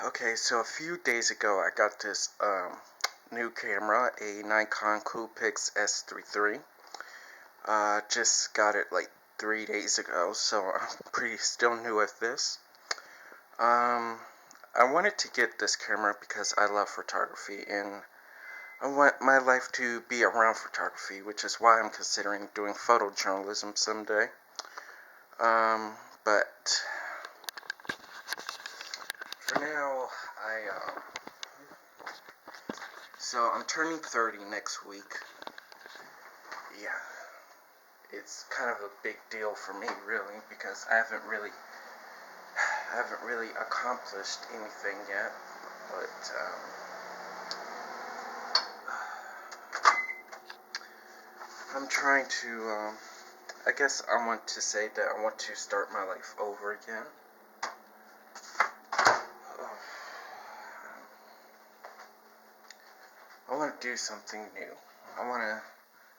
Okay, so a few days ago I got this new camera, a Nikon Coolpix S33. Just got it like 3 days ago, so I'm pretty still new at this. I wanted to get this camera because I love photography and I want my life to be around photography, which is why I'm considering doing photojournalism someday. But for now, so I'm turning 30 next week. Yeah, it's kind of a big deal for me, really, because I haven't really accomplished anything yet. But I'm trying to. I guess I want to say that I want to start my life over again. I want to do something new. I want to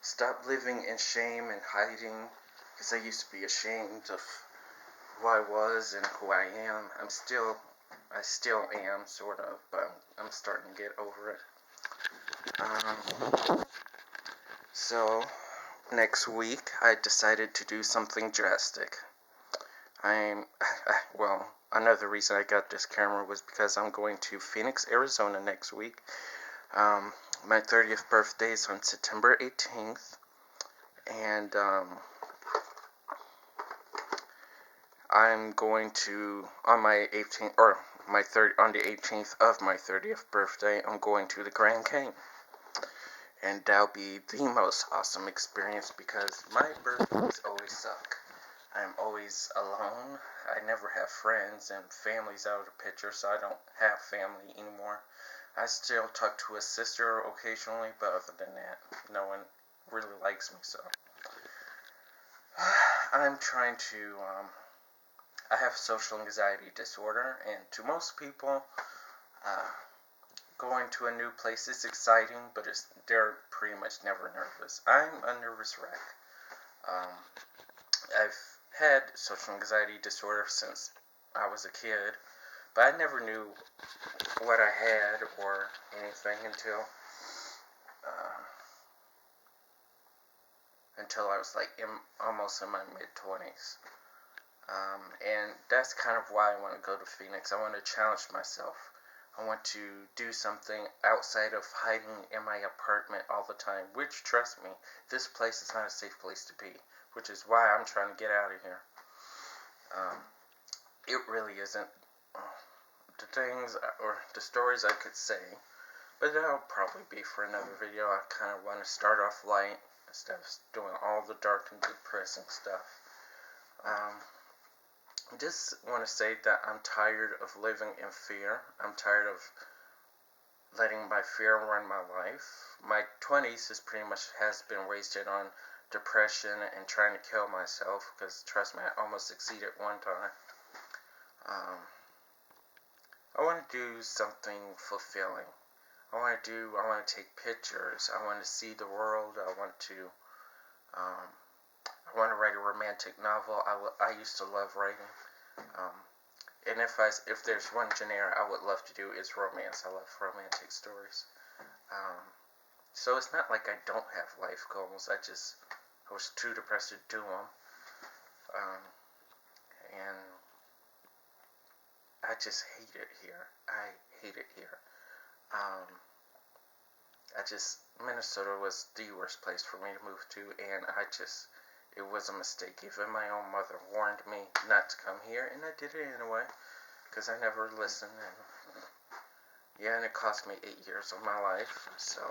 stop living in shame and hiding, because I used to be ashamed of who I was and who I am. I still am, sort of, but I'm starting to get over it. So, next week, I decided to do something drastic. Well, another reason I got this camera was because I'm going to Phoenix, Arizona next week. My 30th birthday is on September 18th, and I'm going to, on my 18th, or on the 18th of my 30th birthday, I'm going to the Grand Canyon. And that'll be the most awesome experience because my birthdays always suck. I'm always alone. I never have friends, and family's out of the picture, so I don't have family anymore. I still talk to a sister occasionally, but other than that, no one really likes me, so. I'm trying to, I have social anxiety disorder, and to most people, going to a new place is exciting, but they're pretty much never nervous. I'm a nervous wreck. I've had social anxiety disorder since I was a kid, but I never knew what I had or anything until I was like almost in my mid-20s. And that's kind of why I want to go to Phoenix. I want to challenge myself. I want to do something outside of hiding in my apartment all the time, which, trust me, this place is not a safe place to be, which is why I'm trying to get out of here. It really isn't. The things or the stories I could say, but that'll probably be for another video. I kind of want to start off light instead of doing all the dark and depressing stuff. I just want to say that I'm tired of living in fear. I'm tired of letting my fear run my life. My 20s has been wasted on depression and trying to kill myself, because trust me, I almost succeeded one time. I want to do something fulfilling. I want to take pictures. I want to see the world. I want to write a romantic novel. I used to love writing. And if there's one genre I would love to do, is romance. I love romantic stories. So it's not like I don't have life goals. I was too depressed to do them. And I just hate it here. I hate it here. Minnesota was the worst place for me to move to, and it was a mistake. Even my own mother warned me not to come here, and I did it anyway, because I never listened, and it cost me 8 years of my life, so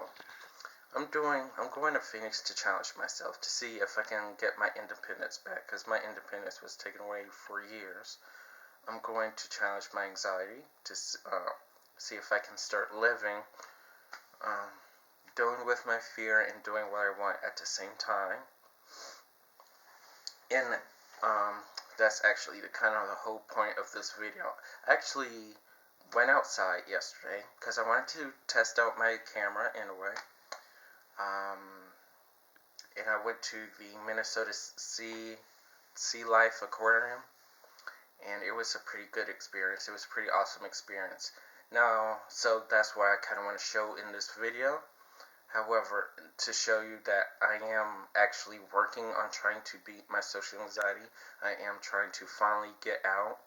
I'm going to Phoenix to challenge myself, to see if I can get my independence back, because my independence was taken away for years. I'm going to challenge my anxiety, to see if I can start living, dealing with my fear and doing what I want at the same time. And that's actually the whole point of this video. I actually went outside yesterday because I wanted to test out my camera in a way. And I went to the Minnesota Sea Life Aquarium, and it was a pretty good experience. It was a pretty awesome experience. Now, so that's why I kind of want to show in this video. However, to show you that I am actually working on trying to beat my social anxiety, I am trying to finally get out.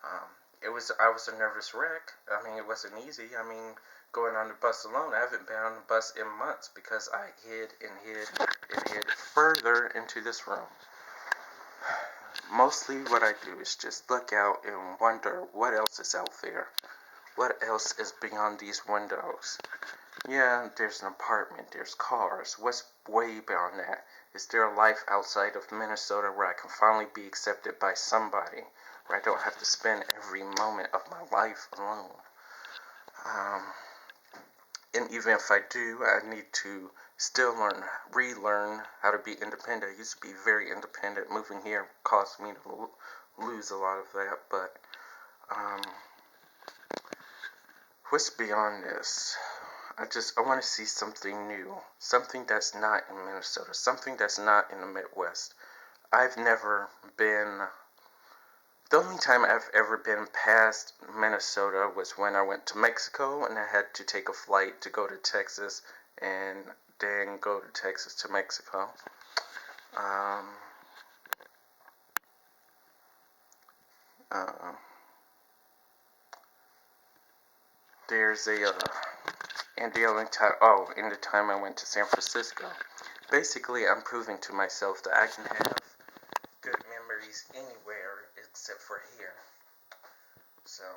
I was a nervous wreck. I mean, it wasn't easy. I mean, going on the bus alone, I haven't been on the bus in months because I hid and hid and hid further into this room. Mostly what I do is just look out and wonder what else is out there. What else is beyond these windows? Yeah, there's an apartment, there's cars. What's way beyond that? Is there a life outside of Minnesota where I can finally be accepted by somebody? Where I don't have to spend every moment of my life alone? And even if I do, I need to still relearn how to be independent. I used to be very independent. Moving here caused me to lose a lot of that. But what's beyond this? I want to see something new, something that's not in Minnesota, something that's not in the Midwest. I've never been, the only time I've ever been past Minnesota was when I went to Mexico and I had to take a flight to go to Texas and then go to Texas to Mexico. There's a, and the only time, in the time I went to San Francisco. Basically, I'm proving to myself that I can have good memories anywhere except for here. So,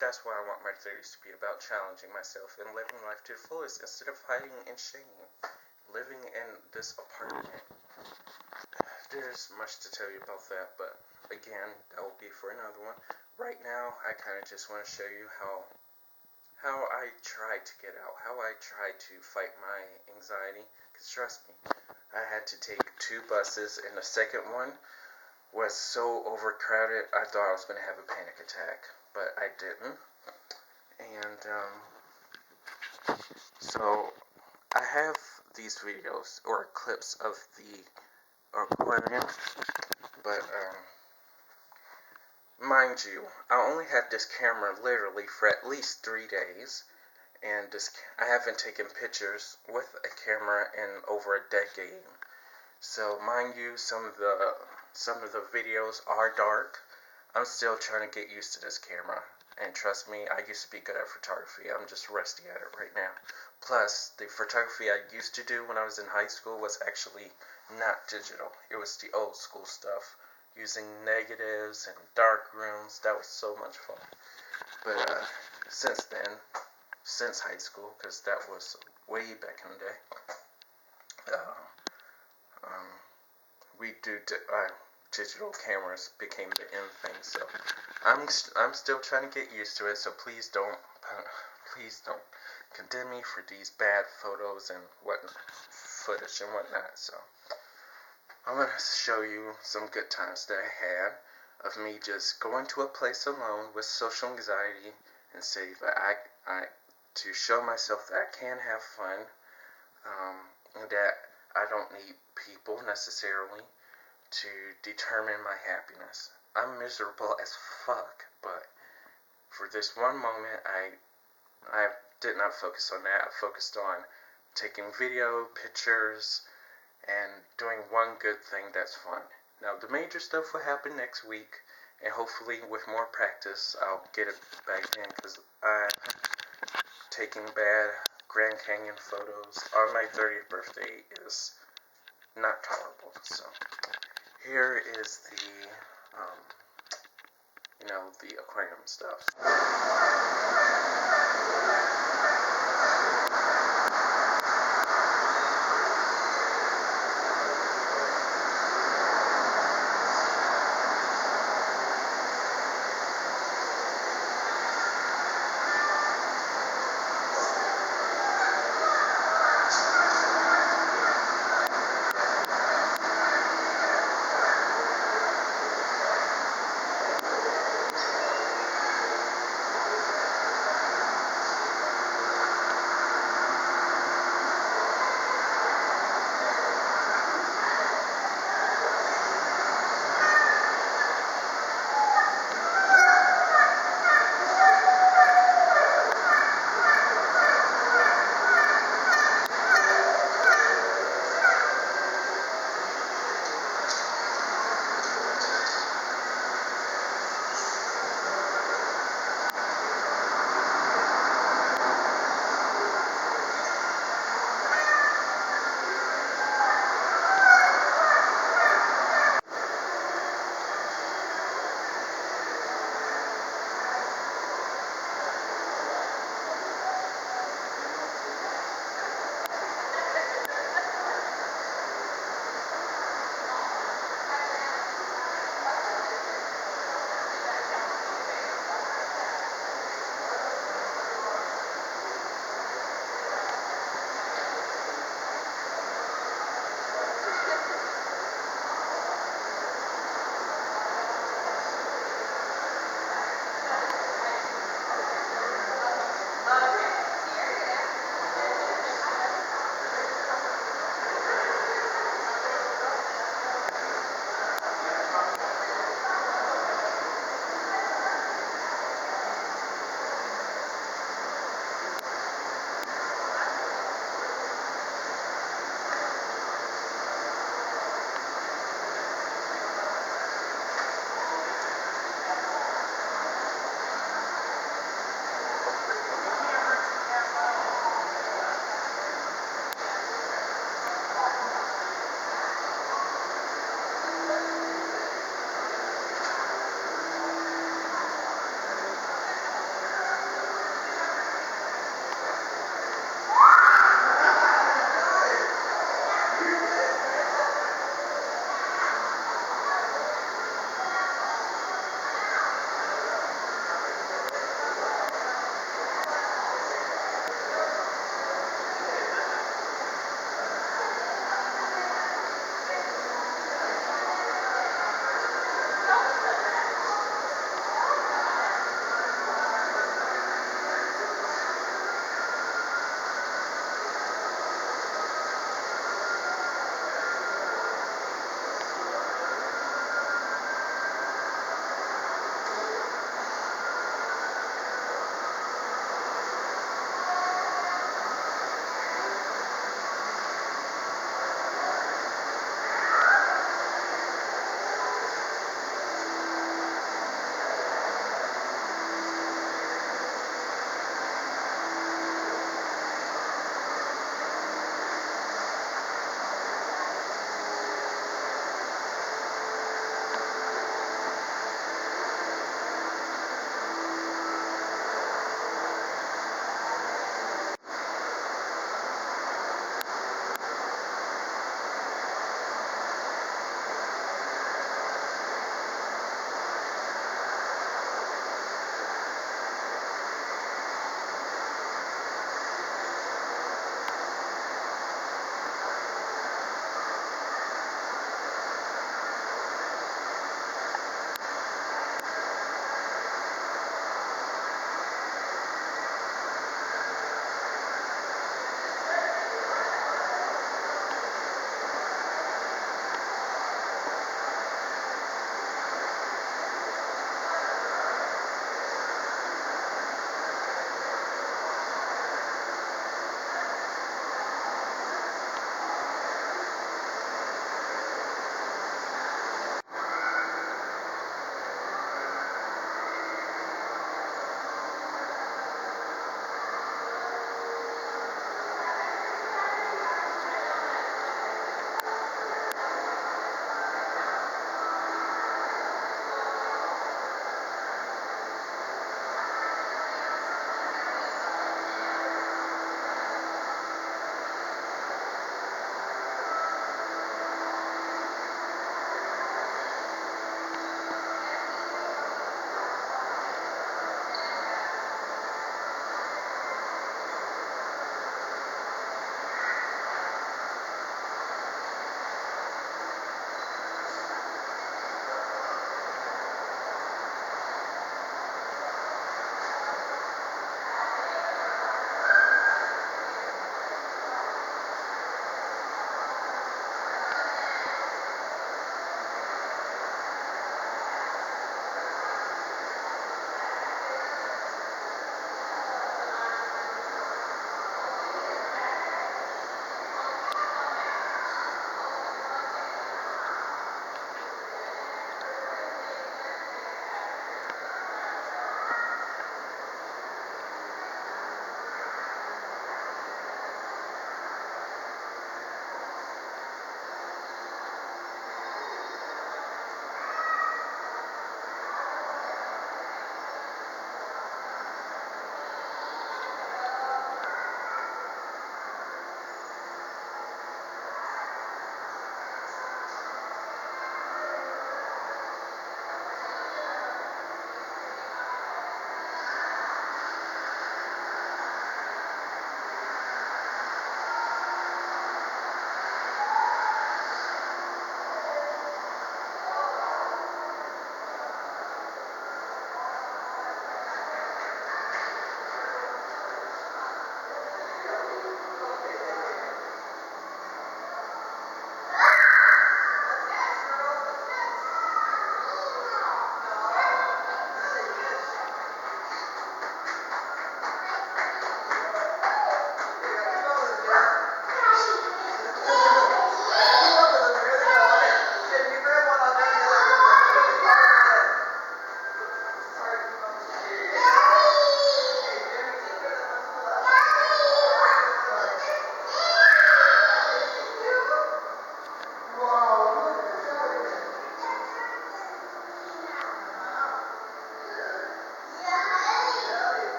that's why I want my 30s to be about challenging myself and living life to the fullest instead of hiding in shame. Living in this apartment. There's much to tell you about that, but again, that will be for another one. Right now, I kind of just want to show you how I try to get out, how I try to fight my anxiety. Because trust me, I had to take 2 buses, and the second one was so overcrowded, I thought I was going to have a panic attack, but I didn't. And so I have these videos or clips of the aquarium, but mind you, I only had this camera literally for at least 3 days, and I haven't taken pictures with a camera in over a decade. So mind you, some of the videos are dark. I'm still trying to get used to this camera, and trust me, I used to be good at photography. I'm just rusty at it right now. Plus, the photography I used to do when I was in high school was actually not digital. It was the old school stuff, using negatives and dark rooms. That was so much fun. But since then, since high school, because that was way back in the day, digital cameras became the in thing. So I'm still trying to get used to it. So please don't condemn me for these bad photos and footage and whatnot. So I'm gonna show you some good times that I had of me just going to a place alone with social anxiety and say that I to show myself that I can have fun, and that I don't need people necessarily to determine my happiness. I'm miserable as fuck, but for this one moment, I did not focus on that. I focused on taking video, pictures, and doing one good thing that's fun. Now, the major stuff will happen next week, and hopefully with more practice, I'll get it back in, because I'm taking bad Grand Canyon photos on my 30th birthday is not tolerable. So here is the aquarium stuff.